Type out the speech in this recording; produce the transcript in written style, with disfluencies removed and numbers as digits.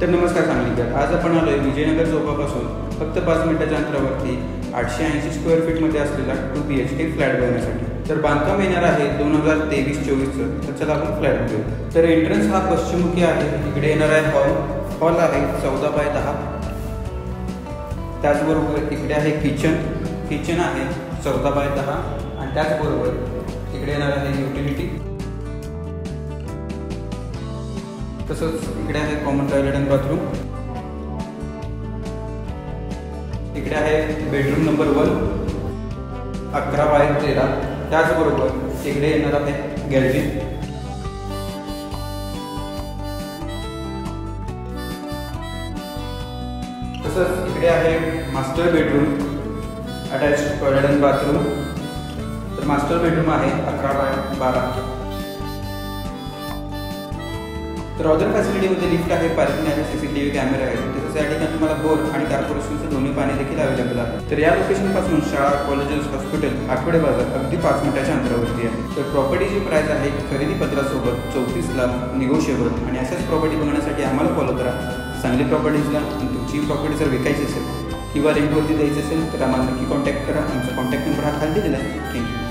तर नमस्कार सांगलीकर, आज आपण आलोय विजयनगर चौकापासून फक्त 5 मिनिटाच्या अंतरावरती 880 स्क्वेअर फीटमध्ये असलेला 2 BHK फ्लॅट बघण्यासाठी. तर बांधकाम येणार आहे 2023-24चं. तर चला आपण फ्लॅट बघूया. तर एंट्रन्स हा पश्चिममुखी आहे. इकडे येणार आहे हॉल आहे 14x10. त्याचबरोबर इकडे आहे किचन आहे 14x10 आणि त्याचबरोबर इकडे येणार आहे युटिलिटी. तसंच इकडे आहे कॉमन टॉयलेट आणि बाथरूम. इकडे आहे बेडरूम नंबर 1 11x13. त्याचबरोबर इकडे येणार आहे गॅलरी. तसंच इकडे आहे मास्टर बेडरूम अटॅच टॉयलेट आणि बाथरूम. तर मास्टर बेडरूम आहे 11x12. तर अदर फॅसिलिटीमध्ये लिफ्ट आहे, पार्किंग आहे, CCTV कॅमेरा आहे. तसंच या ठिकाणी तुम्हाला बोर आणि कॉर्पोरेशनचं दोन्ही पाणी देखील अवेलेबल आहे. तर या लोकेशनपासून शाळा, कॉलेजेस, हॉस्पिटल, आठवडे बाजार अगदी 5 मिनिटाच्या अंतरावरती आहे. तर प्रॉपर्टीची प्राइस आहे खरेदी पत्रासोबत 34 लाख निगोशिएबल. आणि अशाच प्रॉपर्टी बघण्यासाठी आम्हाला फॉलो करा सांगली प्रॉपर्टीजला. आणि तुमची प्रॉपर्टी जर विकायची असेल किंवा रेंटवरती द्यायची असेल तर आम्हाला नक्की कॉन्टॅक्ट करा. आमचा कॉन्टॅक्ट नंबर हा खाली दिलेला आहे. थँक्यू.